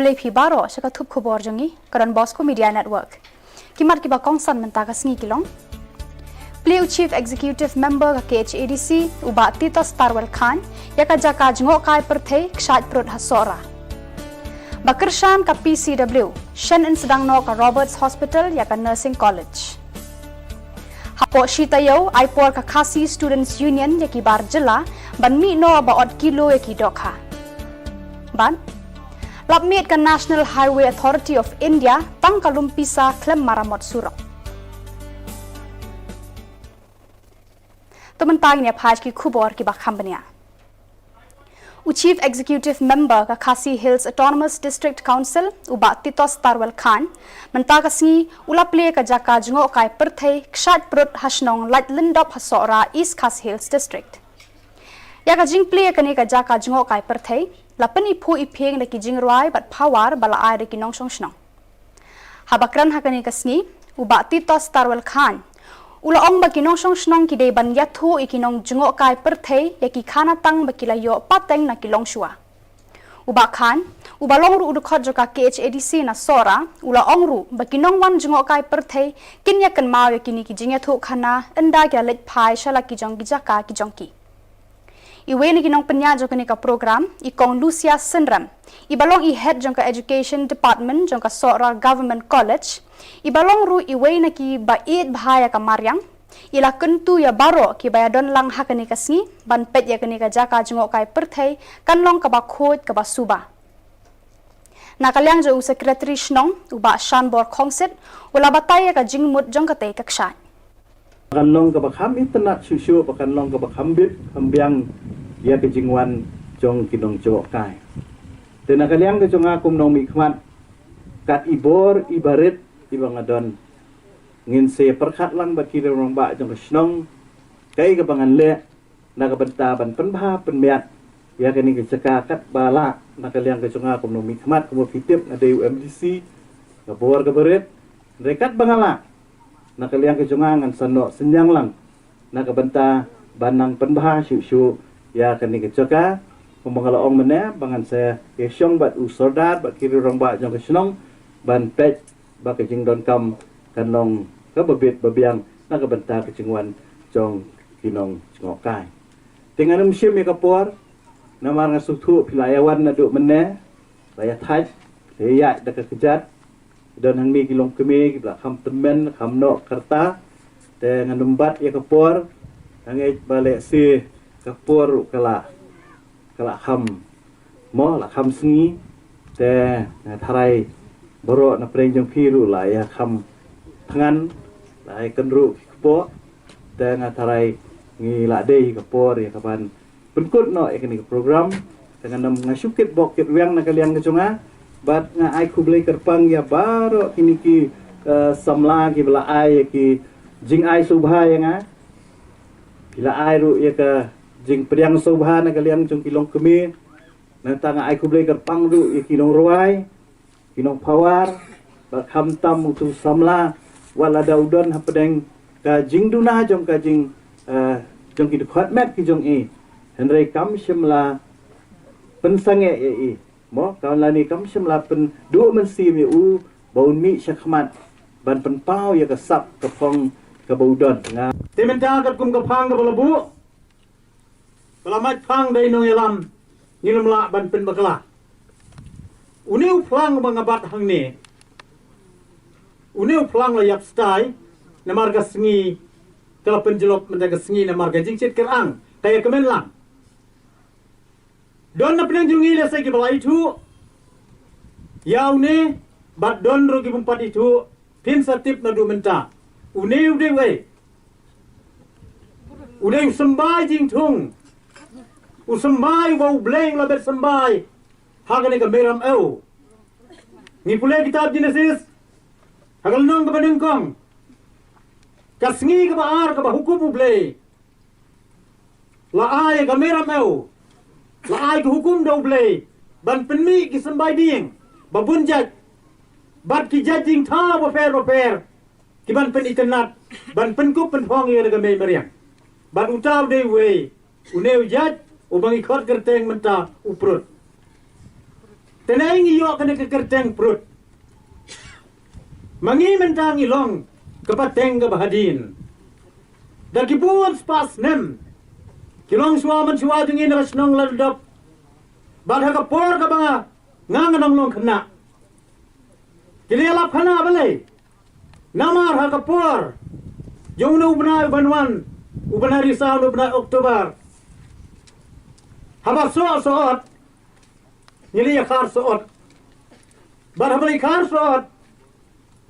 boleh pi baro syaka thup khubor jongi karan Bosco Media Network. Kimat ki ba kongsan menta ka sngi kilong. Pleu Chief Executive Member ka KHADC uba Tito Starwell Khan yaka jaka jngok kai perthei kshat prut hasora. Bakershan ka PCW Shen in sedang no ka Roberts Hospital yaka Nursing College. Hapo Shitayo Aipor ka Khasi Students Union yaki bar jela ban mi no ba od kilo yaki dokha. Ban Lapmit ka National Highway Authority of India tang kalumpisa klem maramot surok. Tementang ni phaj ki khubor ki bakhambania. Chief Executive Member ka Khasi Hills Autonomous District Council uba Tito Starwell Khan menta ka singi ulaple ka jaka jungo kai perthei kshat prut hasnong lat lindop hasora East Khasi Hills District. Ya ka jing play ka ni ka jaka jungo kai perthei lapani phu ipeng na ki jing roi bat power bala ai de ki nong song snong. Habakran ha ka ni ka singi uba Tito Starwell Khan ula ong ba kinong song snong ki de ban yathu ikinong jungo kai perthei yaki khana tang ba kilayo pateng na kilong shua uba khan uba long ru udkhot joka KHADC na sora ula ong ru ba kinong wan jungo kai perthei kinya kan maw yakini ki jingya thu khana enda kya let phai shala ki jong ki jaka ki jong ki iwe ni kinong penya jokani ka program ikong Lucia Syndrome ibalong I head jong ka education department jong ka sora government college ibalong ru iwe na ki ba it bahaya ka maryang ila kentu ya baro ki ba don lang hakani ka singi ban pet ya kani ka jaka jungo kai perthei kanlong ka ba khot ka ba suba nakalyang jo secretary shnong uba shanbor khongset ula bataya ka jingmut jong ka te ka kshat kanlong ka ba kham internet shu ba kanlong ka ba khambit khambyang ya ke jingwan jong kinong jo kai te nakalyang ka jonga kum nong mi khmat kat ibor ibarit ibang adon ngin se perkhat lang ba ki rong ba jong snong kai ka bangan le na ka banta ban penbha penmiat ya ka ni ka jaka kat bala na ka liang ka jonga kum no mi khmat kum fitip na de UMDC ka bor ka berit rekat bangala na ka liang ka jonga ngan sanno senyang lang na ka banta banang penbha shu ya ka ni ka jaka kum bangala ong mene bangan se ye syong bat usordat ba ki rong ba jong ka snong ban pet ba ka jing don kam kan long ka babit babiang na ka banta ka jingwan jong kinong ngokai tinganum sim ka por na mar nga suthu pilayawan na du menne baya thaj leya da ka kejat don hang mi kilong kemi ki kham temen kham no karta te nganum bat ya ka por hangai bale si ka por kala kham mo la kham sngi te tharai boro na preng jong phiru la ya kham thangan lai kan ru po te nga tharai ngi la dei ka por ya kapan penkut no ekni program dengan nam ngasukit bokit wiang na kaliang ka jonga bat nga ai kublai kerpang ya baro kini ki samla ki bela ai ki jing ai subha ya nga bila ai ru ya ka jing priang subha na kaliang jong kilong kemi na tanga ai kublai kerpang ru ya kilong ruai kinong pawar bakham tam tu samla wala daudon hapadeng ka jing duna jong ka jing jong ki khot met ki jong e henry kam shimla pensange e mo ka la ni kam shimla pen du men si mi u baun mi shakhmat ban pen pau ya ka sap ka phong ka baudon nga tementa ka kum ka phang ka balabu balamat phang dai no elam ngilam la ban pen bakla uniu plang mangabat hang ni uniu plang la yap stai na marga sngi kala penjelop menjaga sngi na marga jingcit kerang kaya kemen lang don na penang jungi le sai ki balai thu yau ne bat don ro ki bumpat itu tin satip na du menta uniu de we uniu sembai jing thung usembai wau bleng la bet sembai hagane ka meram eu ni pulai kitab Genesis hagal nong ka badengkong kasngi ka baar ka hukum ublay la ay ka meram eu la ay ka hukum da ublay ban penmi ki sambay ding babunjat bat ki jajing tha wa per ki ban pen itanat ban pen kup pen phong ye ka me mariang ban utaw de we uneu jat ubang ikot kerteng menta uprut Tenai ngiyok kena kekerteng perut. Mangi mentang ilong kepateng kebahadin. Dan kibun spas nem. Kilong suaman suajung ini rasnong ladap. Badha kapor ka banga nganganong long kena. Kili alap kana balay. Namar ha kapor. Yung na ubna banwan, ubna risau ubna Oktober. Habar soot. Nyili khar soot. Badha balay khar soot.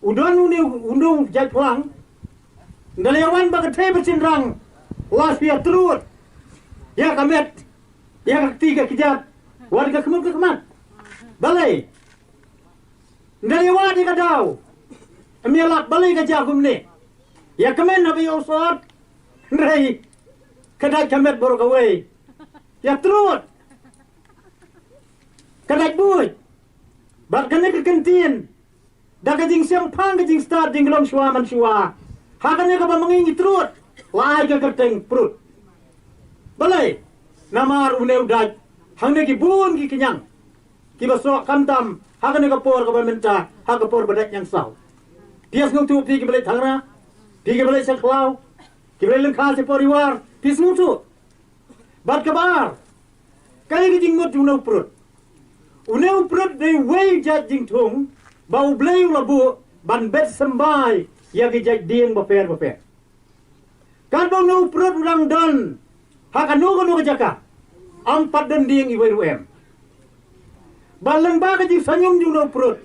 Udon undung jatwang. Ndalayawan bagatay basinrang. Was biar terut. Ya kamet. Ya kaktiga kijat. Warga kemat. Balai. Ndalayawan di kadaw. Amialak balai kajagum ni. Ya kamen nabi usot. Ndray. Kaday kamet borok away. Ya terut. Kaday buy. Bat kena ke kantin. Dah kajing siang pang kajing start ding gelom shua man shua. Hakanya ka ba mangingi terut. Lai ka kerteng perut. Balai. Namar uneu daj. Hang ki bun ki kenyang. Ki basok kamtam. Hakanya ka por ka ba menta. Hak ka por badak yang saw. Pias ngutu pi ki balai thangra. Pi ki balai saklau. Ki balai lengkal se poriwar. Pias ngutu. Bat kabar. Kaya ki jing ngut uneu perut. Uneu perut day way jaj jing tung. Bau beliau labu ban bet sembai ya kijak dien baper. Kan bau nu perut urang dan hakan nu kejaka. Ampat dan dien iwai ruem. Balang ba kajik sanyum ju nu perut.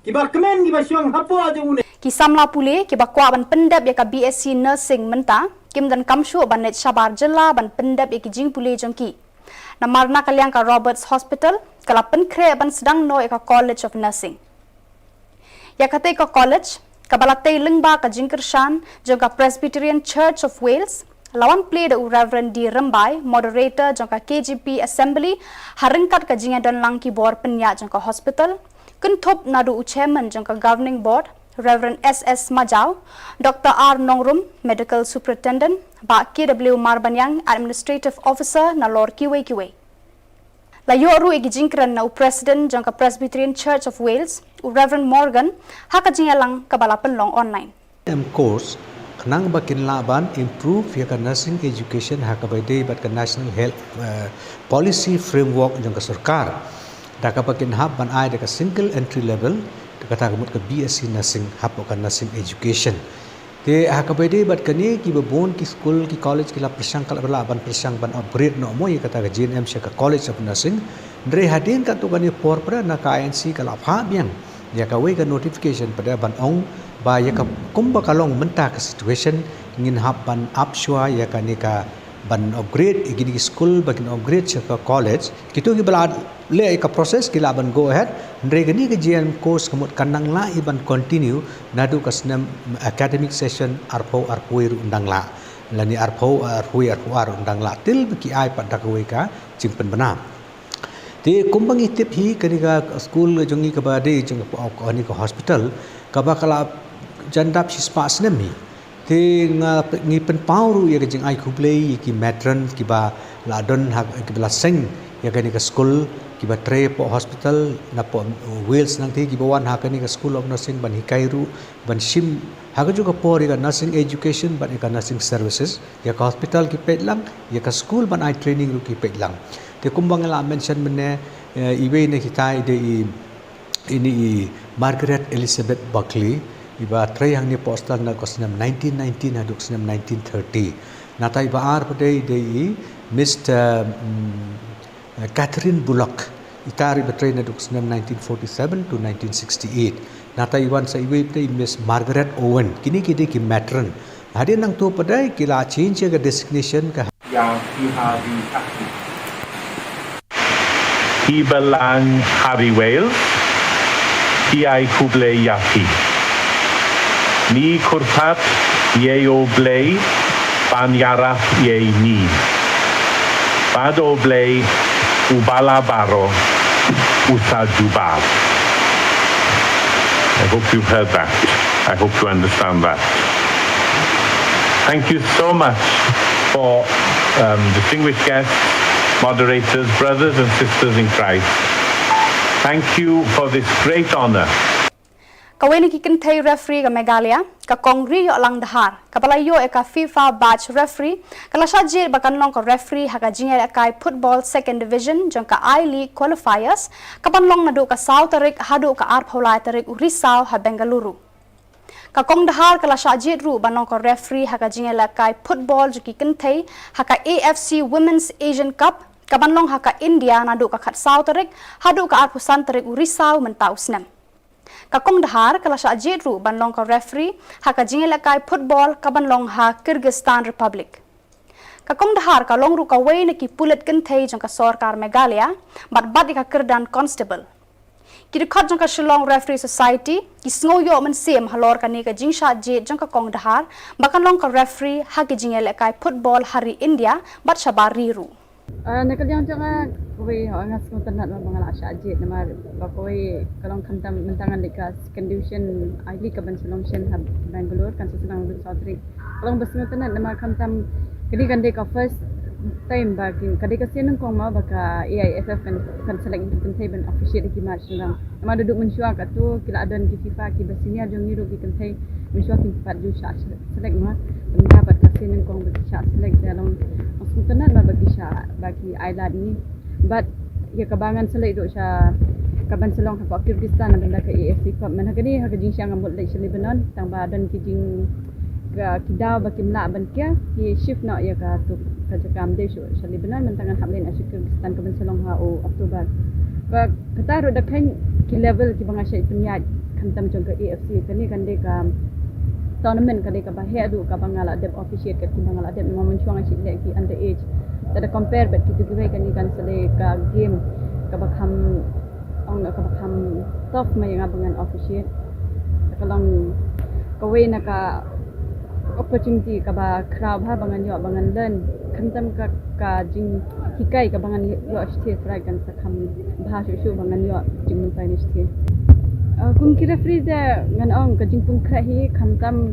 Kiba kemen kiba syong hapo aja une. Kisamla pule kiba kwa ban pendap ya ka BSc nursing menta kim dan kamshu ban net Shabar Jilla ban pendap ya ki jing pule jongki. Namarna kalyang ka Roberts Hospital kala penkre ban sedang no ya ka College of Nursing. Ya kata ka college, kabalatay lengba ka jingkershan, jangka Presbyterian Church of Wales, lawan play da Reverend D. Rambai, moderator jangka KGP Assembly, haringkat ka jingadan lang kibor penya jangka hospital, kuntop nadu chairman jangka governing board, Reverend S.S. Majau, Dr. R. Nongrum, medical superintendent, ba KW Marbanyang, administrative officer na Lord Kiwe. Layo ru igijingkran na President jangka Presbyterian Church of Wales, Reverend Morgan, hakajingalang kabalapan long online. Course kanang bakin laban improve ya nursing education hakabayde bat national health policy framework jangka sarkar. Daka bakin hab ban ai daka single entry level daka tagamut ka BSc nursing hab ka nursing education. Te hakabayde bat kani ki babon ki school ki college ki la persang kala ban persang ban upgrade no mo ya kata ka GNM ka College of Nursing ndre hadin ka tu kani por pra na ka INC kala pha biang ya ka we ka notification pada ban ong ba ya ka kumba kalong menta ka situation ngin hab ban upshua ya ka ni ka ban upgrade igini school bagin upgrade ka college kitu ki bala le ka process ki la ban go ahead ndre gani ka GNM course kamut kanang la iban continue nadu ka snam academic session arpo undang la lani arpo undang la til ki ai pada ka we ka jingpen bana te kumbang itip hi kani ka school jongi ka bade jong ka ni ka hospital ka bakala jandap sispa snam hi te ngi pen pauru ya jing ai kublei ki matron ki ba la don ha ki bla seng ya kani ka school ki ba tre po hospital na po Wales nang te ki bawan ha kani ka school of nursing ban hikairu ban sim ha ka juga por ka nursing education ban ka nursing services ya ka hospital ki petlang ya ka school ban ai training ru ki petlang te kumbang la mention mene iwe ne kita ide ini Margaret Elizabeth Buckley iba tray hang ni postal na kosinam 1919 haduk sinam 1930 natai baar pada ide Mr. Catherine Bullock itari betray na duk sinam 1947 to 1968 natai iwan sa iwe pada Miss Margaret Owen kini ki matron hadin nang tu pada kila change ga designation ka yang Harry Khasi Ibalang Harry Wales Iai Kuble Yaki Ni kurpat ye oblei banyara ye ni. Bad oblei ubala baro usa jubab. I hope you've heard that. I hope you understand that. Thank you so much for distinguished guests, moderators, brothers and sisters in Christ. Thank you for this great honor. Kawin ki kentay referee ka Meghalaya ka kongri yo lang dahar kapalayo e ka FIFA batch referee kala sajir bakan long ka referee haka jingel kai football second division jong ka I League qualifiers kapanlong nadu ka South Tarik hadu ka Arpholai Tarik Urisau ha Bengaluru ka kong dahar kala sajir ru banong ka referee haka jingel kai football joki kentay haka AFC Women's Asian Cup kapanlong haka India nadu ka khat South Tarik hadu ka Arpusan Tarik Urisau mentausnem Kakong dahar kala sa ajitru banlong ka referee haka jingel kai football kabanlong ha Kyrgyzstan Republic. Kakong dahar kalong ru ka way na ki pulit kentay jong ka sorkar Meghalaya bat ka Kirdan constable. Kidikot jong ka Shillong Referee Society ki sngoyo man sim halor ka ni ka jing sa ajit jong ka kong dahar bakanlong ka referee haki jingel kai football hari India bat sabariru. Nakaliang jangan koi angas ko tanat mga ASHA ajit nama bakoi kalong kantam mentangan dekat condition ID ka ban Shillong Shen hab Bangalore kan sesenang du Saudri kalong basngo tanat nama kantam kadi kan deka first time bakin kadi ka sian kong ma baka AIFF kan select kentai ban official ki match nang nama duduk mensua kat tu kila adon ki FIFA ki basinia jong niru ki kentai mensua ki pat ju select ma mendapat kasian kong bagi select dalam Suntunan ma bagi siya bagi island ni but ya kabangan sila ito siya kaban silong ha Kyrgyzstan na benda ka AFC Cup man hagani hagajing siya ngamot like sa Lebanon tang badan kijing ka kidaw ba kimla ban kya ki shift na ya ka to ka jakam de sa Lebanon man tangan hamlin as Kyrgyzstan kaban silong ha o October ka kataro da kan ki level ki banga siya ipunyad kantam jong ka AFC kani kan de ka tournament kade ka bahe adu ka bangala deb officiate ka bangala deb mo menchuang si ki under age tada compare bet ki duwe kan ikan sele ka game ka bakham ong ka bakham top may nga bangan officiate kalong kawe na ka opportunity ka ba crowd ha bangan yo bangan learn kantam ka jing hikai ka bangan yo state right kan sa kham bhashu shu bangan yo jing mun pai ni state kung kira free da ngan ong ka jingpung khahi khamtam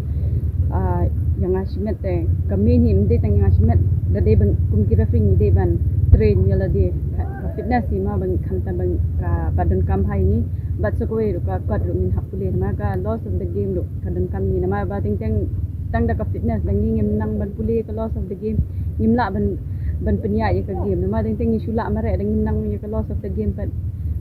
yang asimet te kami ni mde tang yang asimet da de ban kung kira free ni de ban train yala de ka fitness ni ma ban khamtam ban ka badan kam hai ni bat so kowe ka kwat ru min hapule ma ka loss of the game ru kadan kam ni ma ba ting tang da ka fitness dang ni ngem nang ban pule ka loss of the game nimla ban penya ya ka game ma ting ni shula mare dang nang ya ka loss of the game but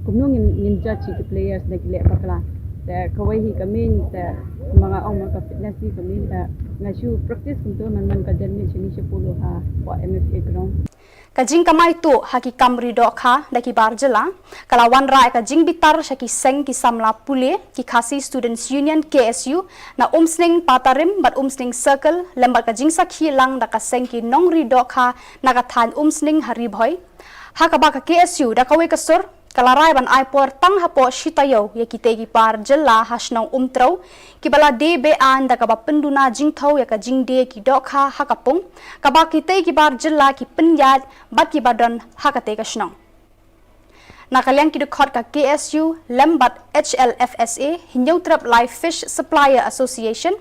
kumnong in judge the players na kile pakla ta kawai hi kamin ta mga ong mga fitness hi kamin ta ngashu practice kunto man ka jan ni chini sepulo ha po MFA ground Kajing kamay tu haki kamri do kha daki barjela kalawan rai ka jing bitar shaki seng ki samla pule ki Khasi Students Union KSU na umsning patarim bat umsning circle lembar ka jing sakhi lang da ka seng ki nongri do kha na ka than umsning hari bhoi hakaba ka KSU da kawe kasur kalarai ban aipor tang hapo shitayo ya kitegi par jella hasnong umtrau kibala debe an da kaba penduna jingthau ya ka jingde ki dokha hakapung kaba kitegi bar jella ki penyat bat ki badan hakate ka snong nakalyang ki khot ka KSU lembat HLFSA hinyautrap live fish supplier association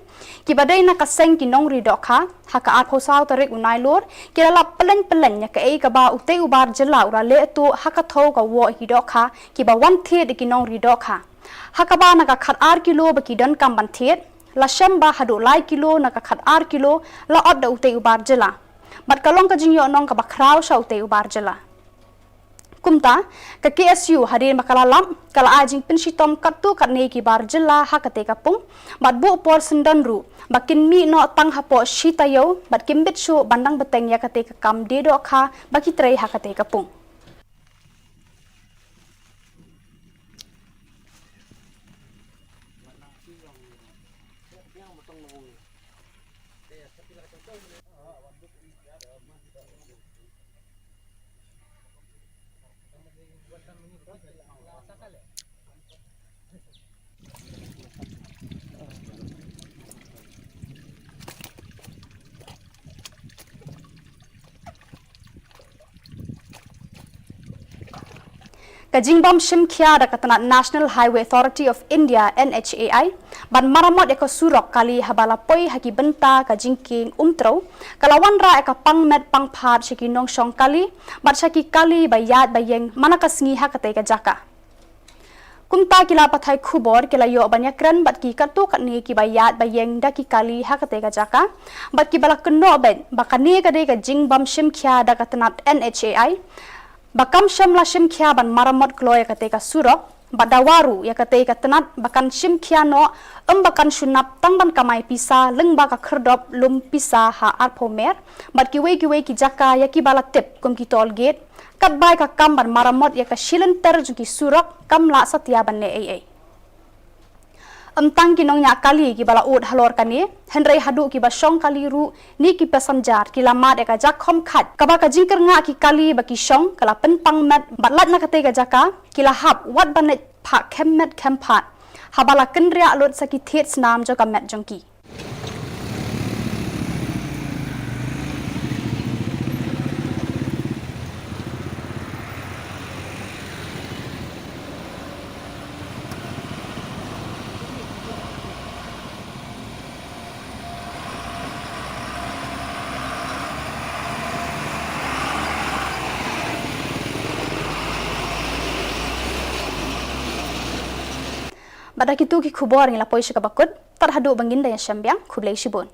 ki badai na kaseng ki nongri dokha haka aphosau tarik unai lor kilala pelen ya ka ei ka ba utei ubar jella ura le tu haka thau ka wo hi dokha ki ba wan the de ki nongri dokha haka ba na ka khat ar kilo ba ki dan kam ban the la shamba hadu lai kilo na ka khat ar kilo la od da utei ubar jella bat kalong ka jingyo nong ka ba khrau sa utei ubar jella kumta ka KSU hadir makalalam kala ajing penshitom katu katne ki bar jella hakate kapung bat bu por sendanru bakin mi no tang hapo shitayo bat kimbit shu bandang beteng yakate ka kam dedo kha baki trei hakate kapung Kajingbam Shimkhya da katana National Highway Authority of India NHAI ban maramot eko surok kali habala poi haki benta kajingking umtro kalawan ra eka pangmet pangphat shiki nong shong kali bat shaki kali bayat bayeng manakasngi hakate ka jaka kumta kila pathai khubor kila yo banyakran bat ki katu katni ki bayat bayeng da ki kali hakate ka jaka bat ki balak no ben bakani ka de ka jingbam shim khya da katanat NHAI bakam shamla shim khya ban maramot kloy ka te ka surok badawaru ya kate ka tanat bakan shim khya no bakan shunap tangban kamai pisa lengba ka khrdop lum pisa ha arpomer bat ki we ki jaka ya ki bala tip kum ki tol gate kat bai ka kamban maramot ya ka shilen ter ju ki surok kamla satya banne ai tang ki nong nya kali ki bala ud halor kani henrei hadu ki ba shong kali ru ni ki passenger ki lama de ka jak khom khat ka ba ka jingker nga ki kali ba ki shong kala pen pang mat batlat na ka te ka jaka ki la hap wat banet pha kemmet kempat habala kenria lot saki thet snam jo ka met jongki Pada kitu ki khubor ngila poisha ka bakut tar hadu bangin da ya syambyang khublai shibun